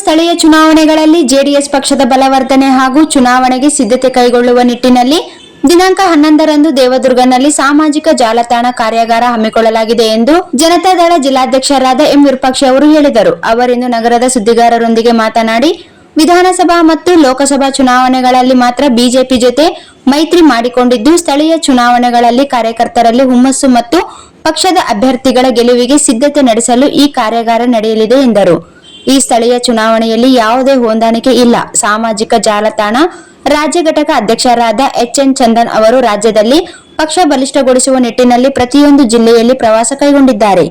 ಸ್ಥಳೀಯ ಚುನಾವಣೆಗಳಲ್ಲಿ ಜೆಡಿಎಸ್ ಪಕ್ಷದ ಬಲವರ್ಧನೆ ಹಾಗೂ ಚುನಾವಣೆಗೆ ಸಿದ್ಧತೆ ಕೈಗೊಳ್ಳುವ ನಿಟ್ಟಿನಲ್ಲಿ ದಿನಾಂಕ 11ರಂದು ದೇವದುರ್ಗನಲ್ಲಿ ಸಾಮಾಜಿಕ ಜಾಲತಾಣ ಕಾರ್ಯಾಗಾರ ಹಮ್ಮಿಕೊಳ್ಳಲಾಗಿದೆ ಎಂದು ಜನತಾದಳ ಜಿಲ್ಲಾಧ್ಯಕ್ಷರಾದ ಎಂ ವಿರೂಪಾಕ್ಷ ಅವರು ಹೇಳಿದರು. ಅವರಿಂದು ನಗರದ ಸುದ್ದಿಗಾರರೊಂದಿಗೆ ಮಾತನಾಡಿ, ವಿಧಾನಸಭಾ ಮತ್ತು ಲೋಕಸಭಾ ಚುನಾವಣೆಗಳಲ್ಲಿ ಮಾತ್ರ ಬಿಜೆಪಿ ಜೊತೆ ಮೈತ್ರಿ ಮಾಡಿಕೊಂಡಿದ್ದು, ಸ್ಥಳೀಯ ಚುನಾವಣೆಗಳಲ್ಲಿ ಕಾರ್ಯಕರ್ತರಲ್ಲಿ ಹುಮ್ಮಸ್ಸು ಮತ್ತು ಪಕ್ಷದ ಅಭ್ಯರ್ಥಿಗಳ ಗೆಲುವಿಗೆ ಸಿದ್ಧತೆ ನಡೆಸಲು ಈ ಕಾರ್ಯಾಗಾರ ನಡೆಯಲಿದೆ ಎಂದರು. ಈ ಸ್ಥಳೀಯ ಚುನಾವಣೆಯಲ್ಲಿ ಯಾವುದೇ ಹೊಂದಾಣಿಕೆ ಇಲ್ಲ. ಸಾಮಾಜಿಕ ಜಾಲತಾಣ ರಾಜ್ಯ ಘಟಕ ಅಧ್ಯಕ್ಷರಾದ ಎಚ್.ಎನ್. ಚಂದನ್ ಅವರು ರಾಜ್ಯದಲ್ಲಿ ಪಕ್ಷ ಬಲಿಷ್ಠಗೊಳಿಸುವ ನಿಟ್ಟಿನಲ್ಲಿ ಪ್ರತಿಯೊಂದು ಜಿಲ್ಲೆಯಲ್ಲಿ ಪ್ರವಾಸ ಕೈಗೊಂಡಿದ್ದಾರೆ.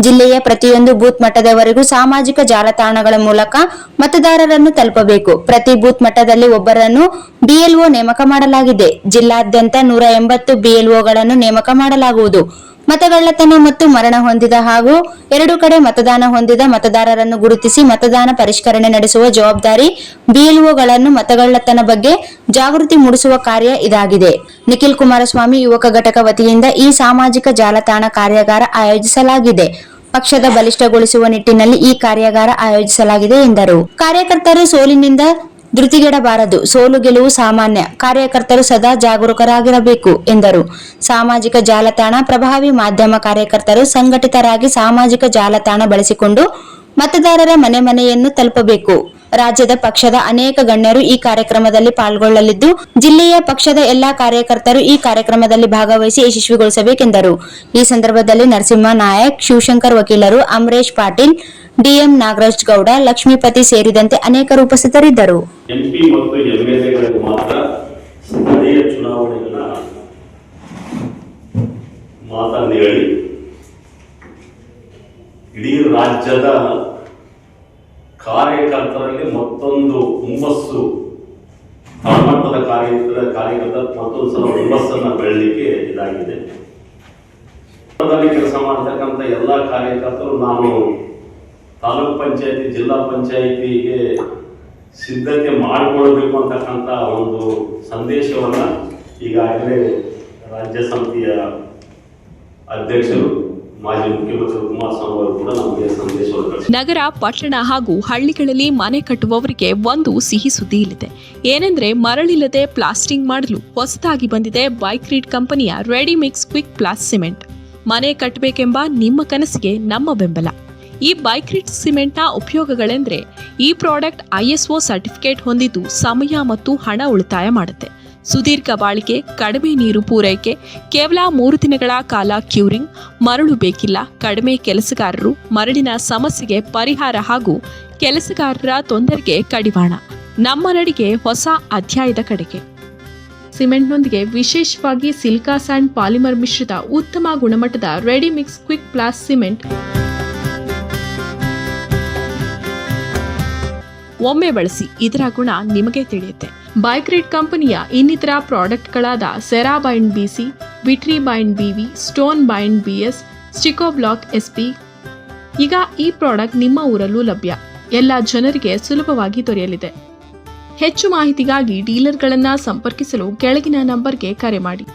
ಜಿಲ್ಲೆಯ ಪ್ರತಿಯೊಂದು ಬೂತ್ ಮಟ್ಟದವರೆಗೂ ಸಾಮಾಜಿಕ ಜಾಲತಾಣಗಳ ಮೂಲಕ ಮತದಾರರನ್ನು ತಲುಪಬೇಕು. ಪ್ರತಿ ಬೂತ್ ಮಟ್ಟದಲ್ಲಿ ಒಬ್ಬರನ್ನು ಬಿಎಲ್ಒ ನೇಮಕ ಮಾಡಲಾಗಿದೆ. ಜಿಲ್ಲಾದ್ಯಂತ 180 ಬಿಎಲ್ಒಗಳನ್ನು ನೇಮಕ ಮಾಡಲಾಗುವುದು. ಮತಗಳ್ಳತನ ಮತ್ತು ಮರಣ ಹೊಂದಿದ ಹಾಗೂ 2 ಕಡೆ ಮತದಾನ ಹೊಂದಿದ ಮತದಾರರನ್ನು ಗುರುತಿಸಿ ಮತದಾನ ಪರಿಷ್ಕರಣೆ ನಡೆಸುವ ಜವಾಬ್ದಾರಿ ಬಿಎಲ್ಒಗಳನ್ನು. ಮತಗಳ್ಳತನ ಬಗ್ಗೆ ಜಾಗೃತಿ ಮೂಡಿಸುವ ಕಾರ್ಯ ಇದಾಗಿದೆ. ನಿಖಿಲ್ ಕುಮಾರಸ್ವಾಮಿ ಯುವಕ ಘಟಕ ವತಿಯಿಂದ ಈ ಸಾಮಾಜಿಕ ಜಾಲತಾಣ ಕಾರ್ಯಾಗಾರ ಆಯೋಜಿಸಲಾಗಿದೆ. ಪಕ್ಷದ ಬಲಿಷ್ಠಗೊಳಿಸುವ ನಿಟ್ಟಿನಲ್ಲಿ ಈ ಕಾರ್ಯಾಗಾರ ಆಯೋಜಿಸಲಾಗಿದೆ ಎಂದರು. ಕಾರ್ಯಕರ್ತರು ಸೋಲಿನಿಂದ ಧೃತಿಗೆಡಬಾರದು. ಸೋಲು ಗೆಲುವು ಸಾಮಾನ್ಯ. ಕಾರ್ಯಕರ್ತರು ಸದಾ ಜಾಗರೂಕರಾಗಿರಬೇಕು ಎಂದರು. ಸಾಮಾಜಿಕ ಜಾಲತಾಣ ಪ್ರಭಾವಿ ಮಾಧ್ಯಮ. ಕಾರ್ಯಕರ್ತರು ಸಂಘಟಿತರಾಗಿ ಸಾಮಾಜಿಕ ಜಾಲತಾಣ ಬಳಸಿಕೊಂಡು ಮತದಾರರ ಮನೆ ಮನೆಯನ್ನು ತಲುಪಬೇಕು. ರಾಜ್ಯದ ಪಕ್ಷದ ಅನೇಕ ಗಣ್ಯರು ಈ ಕಾರ್ಯಕ್ರಮದಲ್ಲಿ ಪಾಲ್ಗೊಳ್ಳಲಿದ್ದು, ಜಿಲ್ಲೆಯ ಪಕ್ಷದ ಎಲ್ಲಾ ಕಾರ್ಯಕರ್ತರು ಈ ಕಾರ್ಯಕ್ರಮದಲ್ಲಿ ಭಾಗವಹಿಸಿ ಯಶಸ್ವಿಗೊಳಿಸಬೇಕೆಂದರು. ಈ ಸಂದರ್ಭದಲ್ಲಿ ನರಸಿಂಹ ನಾಯಕ್, ಶಿವಶಂಕರ್ ವಕೀಲರು, ಅಮರೇಶ್ ಪಾಟೀಲ್, ಡಿಎಂ ನಾಗರಾಜ್ ಗೌಡ, ಲಕ್ಷ್ಮೀಪತಿ ಸೇರಿದಂತೆ ಅನೇಕರು ಉಪಸ್ಥಿತರಿದ್ದರು. ಎಂಪಿ ಮತ್ತು ಎಂಎಲ್ಎಗಳಿಗೆ ಮಾತ್ರ ಸ್ಥಳೀಯ ಚುನಾವಣೆಗಳ ಮಾತನ್ನು ಹೇಳಿ ಇಡೀ ರಾಜ್ಯದ ಕಾರ್ಯಕರ್ತರಲ್ಲಿ ಮತ್ತೊಂದು ಹುಮ್ಮಸ್ಸು, ತಳಮಟ್ಟದ ಕಾರ್ಯಕರ್ತರ ಮತ್ತೊಂದು ಸಲ ಹುಮ್ಮಸ್ಸನ್ನ ಬೆಳಲಿಕ್ಕೆ ಇದಾಗಿದೆ. ಕೆಲಸ ಮಾಡತಕ್ಕಂಥ ಎಲ್ಲ ಕಾರ್ಯಕರ್ತರು ನಾನು ತಾಲೂಕ್ ಪಂಚಾಯತಿ, ಜಿಲ್ಲಾ ಪಂಚಾಯತಿಗೆ ಸಿದ್ಧತೆ ಮಾಡಿಕೊಳ್ಬೇಕು ಅಂತಕ್ಕಂಥ ಒಂದು ಸಂದೇಶವನ್ನ ಈಗಾಗಲೇ ರಾಜ್ಯ ಸಮಿತಿಯ ಅಧ್ಯಕ್ಷರು ಮಾಜಿ ಮುಖ್ಯಮಂತ್ರಿ ಕುಮಾರಸ್ವಾಮಿ ಅವರು ಕೂಡ ನಮಗೆ ಸಂದೇಶವನ್ನು ಕಳಿಸಿದ್ದಾರೆ. ನಗರ, ಪಟ್ಟಣ ಹಾಗೂ ಹಳ್ಳಿಗಳಲ್ಲಿ ಮನೆ ಕಟ್ಟುವವರಿಗೆ ಒಂದು ಸಿಹಿ ಸುದ್ದಿ ಇಲ್ಲಿದೆ. ಏನೆಂದ್ರೆ, ಮರಳಿಲ್ಲದೆ ಪ್ಲಾಸ್ಟಿಂಗ್ ಮಾಡಲು ಹೊಸದಾಗಿ ಬಂದಿದೆ ಬೈಕ್ರೀಟ್ ಕಂಪನಿಯ ready mix quick plast cement. ಮನೆ ಕಟ್ಟಬೇಕೆಂಬ ನಿಮ್ಮ ಕನಸಿಗೆ ನಮ್ಮ ಬೆಂಬಲ. ಈ ಬೈಕ್ರೀಟ್ ಸಿಮೆಂಟ್ನ ಉಪಯೋಗಗಳೆಂದರೆ, ಈ ಪ್ರಾಡಕ್ಟ್ ISO ಸರ್ಟಿಫಿಕೇಟ್ ಹೊಂದಿದ್ದು ಸಮಯ ಮತ್ತು ಹಣ ಉಳಿತಾಯ ಮಾಡುತ್ತೆ. ಸುದೀರ್ಘ ಬಾಳಿಕೆ, ಕಡಿಮೆ ನೀರು ಪೂರೈಕೆ, ಕೇವಲ 3 ದಿನಗಳ ಕಾಲ ಕ್ಯೂರಿಂಗ್, ಮರಳು ಬೇಕಿಲ್ಲ, ಕಡಿಮೆ ಕೆಲಸಗಾರರು, ಮರಳಿನ ಸಮಸ್ಯೆಗೆ ಪರಿಹಾರ ಹಾಗೂ ಕೆಲಸಗಾರರ ತೊಂದರೆಗೆ ಕಡಿವಾಣ. ನಮ್ಮ ನಡಿಗೆ ಹೊಸ ಅಧ್ಯಾಯದ ಕಡೆಗೆ. ಸಿಮೆಂಟ್ನೊಂದಿಗೆ ವಿಶೇಷವಾಗಿ ಸಿಲಿಕಾ ಸ್ಯಾಂಡ್ ಪಾಲಿಮರ್ ಮಿಶ್ರಿತ ಉತ್ತಮ ಗುಣಮಟ್ಟದ ready mix quick plast cement ಒಮ್ಮೆ ಬಳಸಿ, ಇದರ ಗುಣ ನಿಮಗೆ ತಿಳಿಯುತ್ತೆ. ಬೈಕ್ರೀಟ್ ಕಂಪನಿಯ ಇನ್ನಿತರ ಪ್ರಾಡಕ್ಟ್ಗಳಾದ Cera bind BC, Vitri bind BV, stone bind BS, Sticko block SP. ಈಗ ಈ ಪ್ರಾಡಕ್ಟ್ ನಿಮ್ಮ ಊರಲ್ಲೂ ಲಭ್ಯ. ಎಲ್ಲ ಜನರಿಗೆ ಸುಲಭವಾಗಿ ದೊರೆಯಲಿದೆ. ಹೆಚ್ಚು ಮಾಹಿತಿಗಾಗಿ ಡೀಲರ್ಗಳನ್ನು ಸಂಪರ್ಕಿಸಲು ಕೆಳಗಿನ ನಂಬರ್ಗೆ ಕರೆ ಮಾಡಿ.